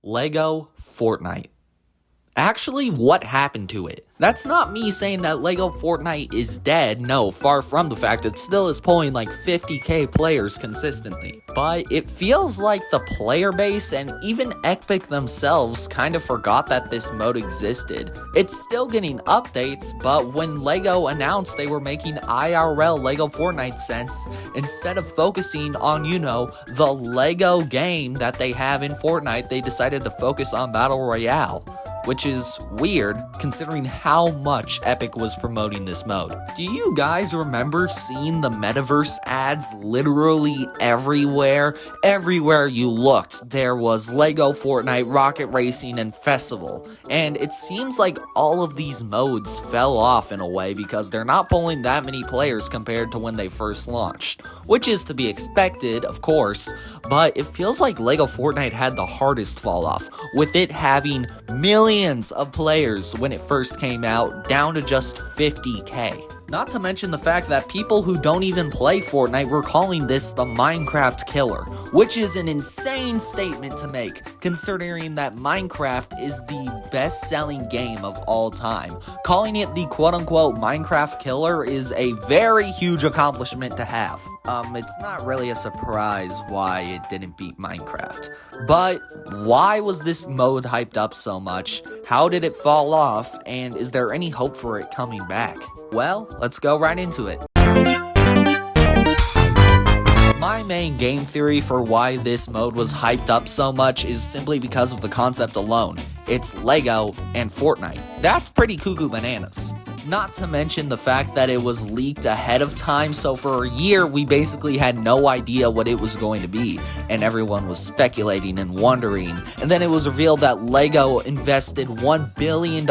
Lego Fortnite. Actually, what happened to it? That's not me saying that Lego Fortnite is dead. No, far from the fact. It still is pulling like 50k players consistently. But it feels like the player base and even Epic themselves kind of forgot that this mode existed. It's still getting updates, but when Lego announced they were making IRL Lego Fortnite sense, instead of focusing on, the Lego game that they have in Fortnite, they decided to focus on Battle Royale. Which is weird, considering how much Epic was promoting this mode. Do you guys remember seeing the metaverse ads literally everywhere? Everywhere you looked, there was Lego Fortnite, Rocket Racing, and Festival. And it seems like all of these modes fell off in a way because they're not pulling that many players compared to when they first launched. Which is to be expected, of course, but it feels like Lego Fortnite had the hardest fall off, with it having millions of players when it first came out, down to just 50k. Not to mention the fact that people who don't even play Fortnite were calling this the Minecraft killer, which is an insane statement to make, considering that Minecraft is the best-selling game of all time. Calling it the quote-unquote Minecraft killer is a very huge accomplishment to have. It's not really a surprise why it didn't beat Minecraft. But why was this mode hyped up so much? How did it fall off? And is there any hope for it coming back? Well, let's go right into it. My main game theory for why this mode was hyped up so much is simply because of the concept alone. It's Lego and Fortnite. That's pretty cuckoo bananas. Not to mention the fact that it was leaked ahead of time, so for a year we basically had no idea what it was going to be, and everyone was speculating and wondering, and then it was revealed that Lego invested $1 billion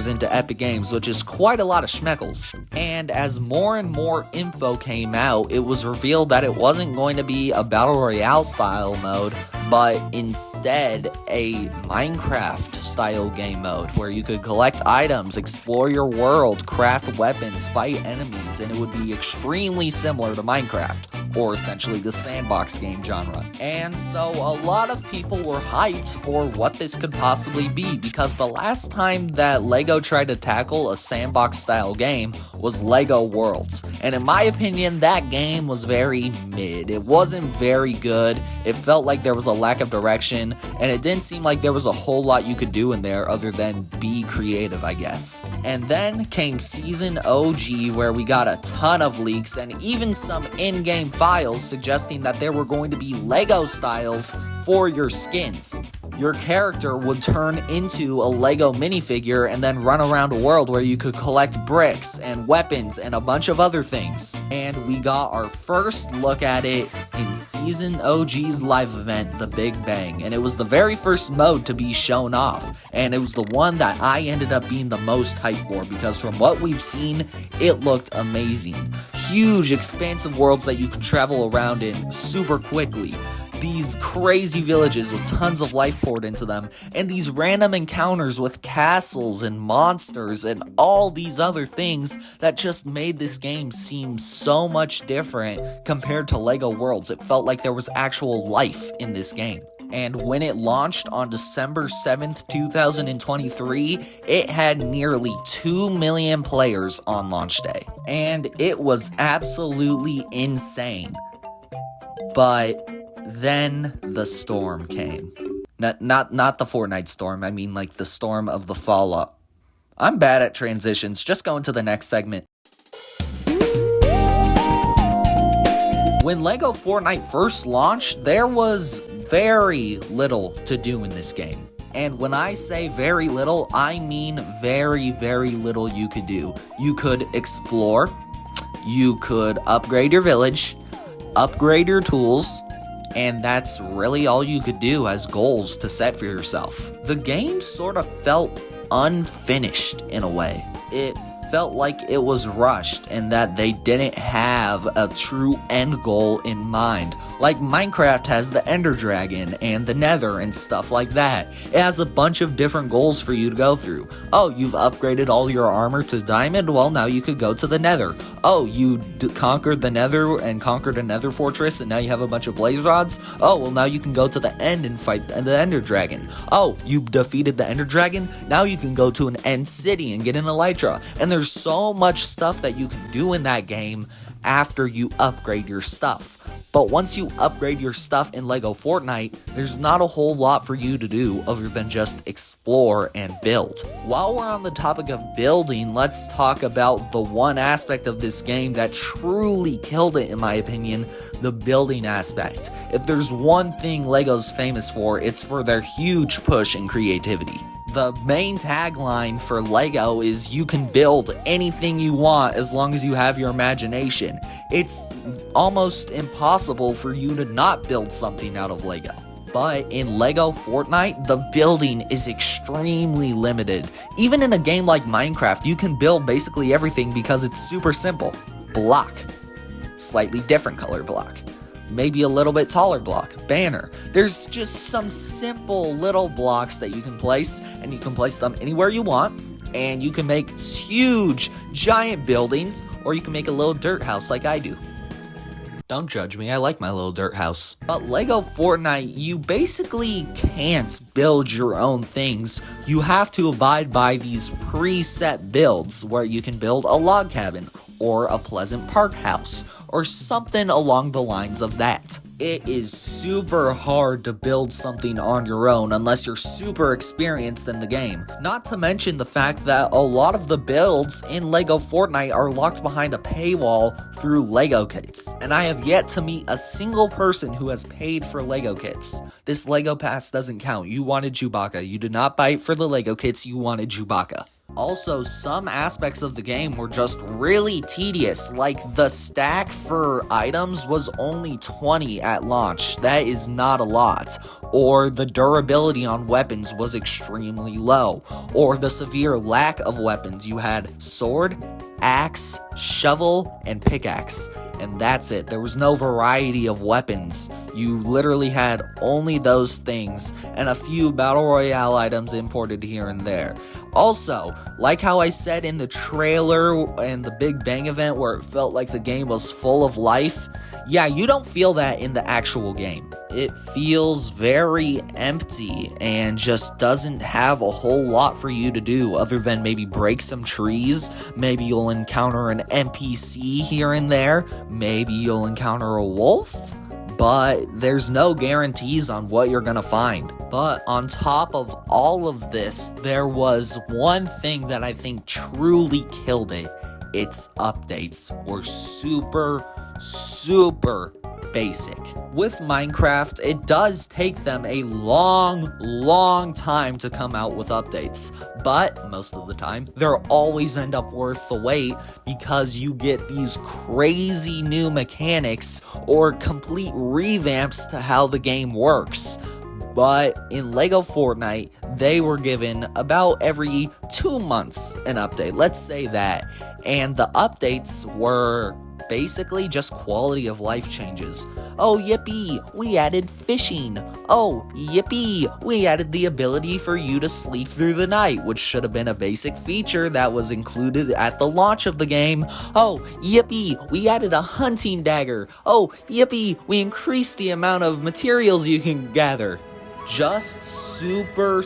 into Epic Games, which is quite a lot of schmeckles. And as more and more info came out, it was revealed that it wasn't going to be a Battle Royale style mode, but instead a Minecraft style game mode where you could collect items, explore your world, craft weapons, fight enemies, and it would be extremely similar to Minecraft, or essentially the sandbox game genre. And so a lot of people were hyped for what this could possibly be, because the last time that Lego tried to tackle a sandbox style game was Lego Worlds, and in my opinion that game was very mid. It wasn't very good, it felt like there was a lack of direction, and it didn't seem like there was a whole lot you could do in there other than be creative, I guess. And then came Season OG, where we got a ton of leaks and even some in-game files suggesting that there were going to be Lego styles for your skins. Your character would turn into a Lego minifigure and then run around a world where you could collect bricks and weapons and a bunch of other things. And we got our first look at it in Season OG's live event, The Big Bang. And it was the very first mode to be shown off. And it was the one that I ended up being the most hyped for, because from what we've seen, it looked amazing. Huge, expansive worlds that you could travel around in super quickly. These crazy villages with tons of life poured into them, and these random encounters with castles and monsters and all these other things that just made this game seem so much different compared to Lego Worlds. It felt like there was actual life in this game. And when it launched on December 7th, 2023, it had nearly 2 million players on launch day. And it was absolutely insane. But then the storm came. Not the Fortnite storm, I mean like the storm of the falloff. I'm bad at transitions, just go into the next segment. When Lego Fortnite first launched, there was very little to do in this game. And when I say very little, I mean very, very little you could do. You could explore, you could upgrade your village, upgrade your tools, and that's really all you could do as goals to set for yourself. The game sort of felt unfinished in a way. It felt like it was rushed and that they didn't have a true end goal in mind, Like Minecraft has the Ender Dragon and the Nether and stuff like that. It has a bunch of different goals for you to go through. Oh, you've upgraded all your armor to diamond? Well, now you could go to the Nether. Oh, you conquered the Nether and conquered a Nether fortress and now you have a bunch of blaze rods? Oh, well now you can go to the end and fight the Ender Dragon. Oh, you defeated the Ender Dragon? Now you can go to an end city and get an elytra. And there's so much stuff that you can do in that game after you upgrade your stuff. But once you upgrade your stuff in LEGO Fortnite, there's not a whole lot for you to do other than just explore and build. While we're on the topic of building, let's talk about the one aspect of this game that truly killed it in my opinion, the building aspect. If there's one thing LEGO's famous for, it's for their huge push in creativity. The main tagline for LEGO is you can build anything you want as long as you have your imagination. It's almost impossible for you to not build something out of LEGO. But in LEGO Fortnite, the building is extremely limited. Even in a game like Minecraft, you can build basically everything because it's super simple. Block. Slightly different color block. Maybe a little bit taller block, banner. There's just some simple little blocks that you can place, and you can place them anywhere you want, and you can make huge, giant buildings, or you can make a little dirt house like I do. Don't judge me, I like my little dirt house. But LEGO Fortnite, you basically can't build your own things. You have to abide by these preset builds, where you can build a log cabin, or a pleasant park house, or something along the lines of that. It is super hard to build something on your own unless you're super experienced in the game. Not to mention the fact that a lot of the builds in LEGO Fortnite are locked behind a paywall through LEGO kits, and I have yet to meet a single person who has paid for LEGO kits. This LEGO pass doesn't count. You wanted Chewbacca. You did not buy it for the LEGO kits, you wanted Chewbacca. Also, some aspects of the game were just really tedious, like the stack for items was only 20 at launch. That is not a lot. Or the durability on weapons was extremely low. Or the severe lack of weapons. You had sword, axe, shovel, and pickaxe. And that's it. There was no variety of weapons. You literally had only those things and a few Battle Royale items imported here and there. Also, like how I said in the trailer and the Big Bang event where it felt like the game was full of life, yeah, you don't feel that in the actual game. It feels very empty and just doesn't have a whole lot for you to do other than maybe break some trees. Maybe you'll encounter an NPC here and there. Maybe you'll encounter a wolf. But there's no guarantees on what you're gonna find. But on top of all of this, there was one thing that I think truly killed it. Its updates were super basic. With Minecraft, it does take them a long time to come out with updates, but most of the time, they'll always end up worth the wait because you get these crazy new mechanics or complete revamps to how the game works. But in LEGO Fortnite, they were given about every 2 months an update, let's say that, and the updates were basically just quality of life changes. Oh yippee, we added fishing. Oh yippee, we added the ability for you to sleep through the night, which should have been a basic feature that was included at the launch of the game. Oh yippee, we added a hunting dagger. Oh yippee, we increased the amount of materials you can gather. Just super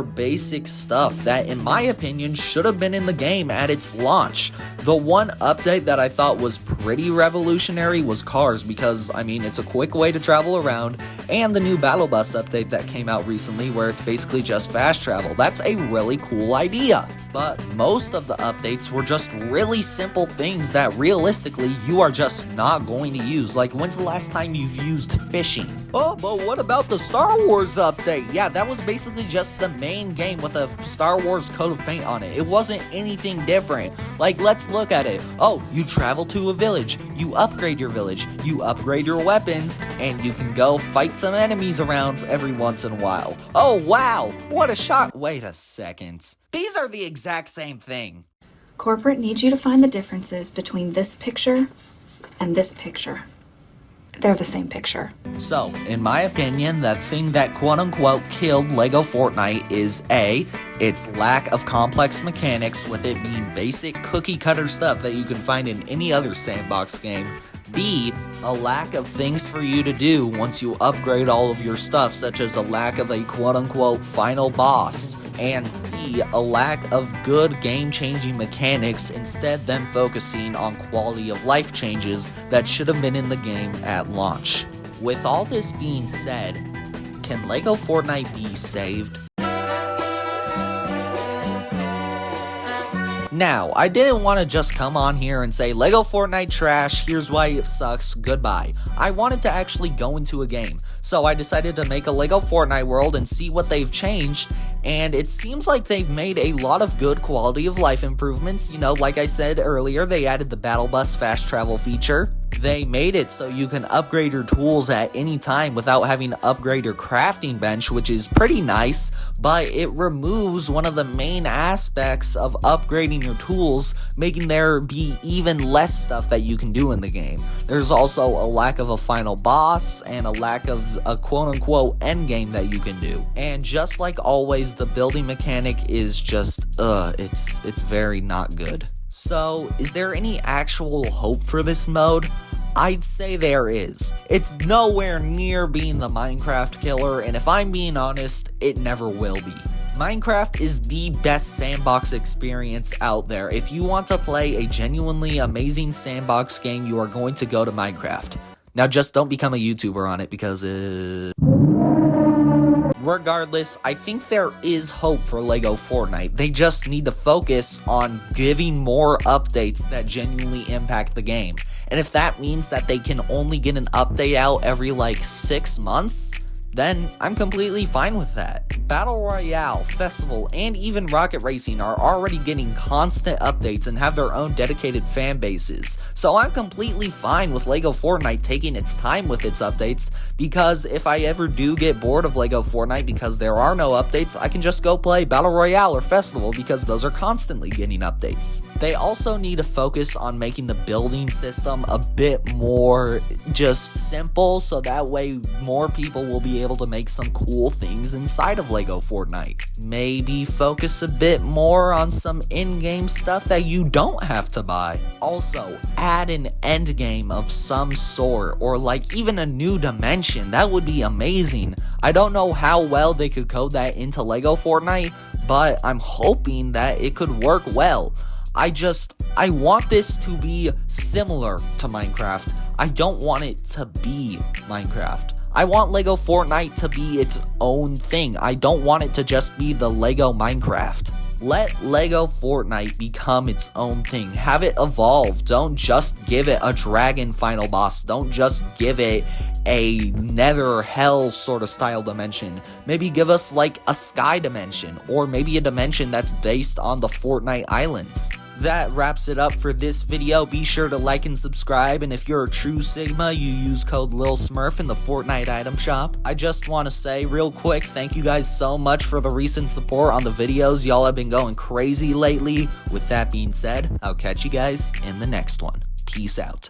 basic stuff that, in my opinion, should have been in the game at its launch. The one update that I thought was pretty revolutionary was cars because, I mean, it's a quick way to travel around, and the new Battle Bus update that came out recently where it's basically just fast travel. That's a really cool idea. But most of the updates were just really simple things that realistically you are just not going to use. Like, when's the last time you've used fishing? Oh, but what about the Star Wars update? Yeah, that was basically just the main game with a Star Wars coat of paint on it. It wasn't anything different. Like, let's look at it. Oh, you travel to a village. You upgrade your village. You upgrade your weapons, and you can go fight some enemies around every once in a while. Oh, wow. What a shot. Wait a second. These are the exact same thing. Corporate needs you to find the differences between this picture and this picture. they're the same picture. So, in my opinion, the thing that quote-unquote killed LEGO Fortnite is A, its lack of complex mechanics, with it being basic cookie-cutter stuff that you can find in any other sandbox game. B, a lack of things for you to do once you upgrade all of your stuff, such as a lack of a quote-unquote final boss. And C, a lack of good game-changing mechanics, instead them focusing on quality of life changes that should have been in the game at launch. With all this being said, can LEGO Fortnite be saved? Now, I didn't want to just come on here and say, LEGO Fortnite trash, here's why it sucks, goodbye. I wanted to actually go into a game, so I decided to make a LEGO Fortnite world and see what they've changed, and it seems like they've made a lot of good quality of life improvements. You know, like I said earlier, they added the Battle Bus fast travel feature. They made it so you can upgrade your tools at any time without having to upgrade your crafting bench, which is pretty nice, but it removes one of the main aspects of upgrading your tools, making there be even less stuff that you can do in the game. There's also a lack of a final boss and a lack of a quote-unquote end game that you can do. And just like always, the building mechanic is just, it's very not good. So, is there any actual hope for this mode? I'd say there is. It's nowhere near being the Minecraft killer, and if I'm being honest, it never will be. Minecraft is the best sandbox experience out there. If you want to play a genuinely amazing sandbox game, you are going to go to Minecraft. Now just don't become a YouTuber on it because regardless, I think there is hope for LEGO Fortnite. They just need to focus on giving more updates that genuinely impact the game. And if that means that they can only get an update out every like 6 months, then I'm completely fine with that. Battle Royale, Festival, and even Rocket Racing are already getting constant updates and have their own dedicated fan bases. So I'm completely fine with LEGO Fortnite taking its time with its updates, because if I ever do get bored of LEGO Fortnite because there are no updates, I can just go play Battle Royale or Festival because those are constantly getting updates. They also need to focus on making the building system a bit more just simple, so that way more people will be able to make some cool things inside of LEGO Fortnite. Maybe focus a bit more on some in-game stuff that you don't have to buy. Also, add an end game of some sort, or like even a new dimension. That would be amazing. I don't know how well they could code that into LEGO Fortnite, but I'm hoping that it could work well. I want this to be similar to Minecraft. I don't want it to be Minecraft. I want LEGO Fortnite to be its own thing. I don't want it to just be the LEGO Minecraft. Let LEGO Fortnite become its own thing. Have it evolve. Don't just give it a dragon final boss. Don't just give it a nether hell sort of style dimension. Maybe give us like a sky dimension, or maybe a dimension that's based on the Fortnite islands. That wraps it up for this video. Be sure to like and subscribe, and if you're a true Sigma, you use code LilSmurf in the Fortnite item shop. I just want to say real quick, thank you guys so much for the recent support on the videos. Y'all have been going crazy lately. With that being said, I'll catch you guys in the next one. Peace out.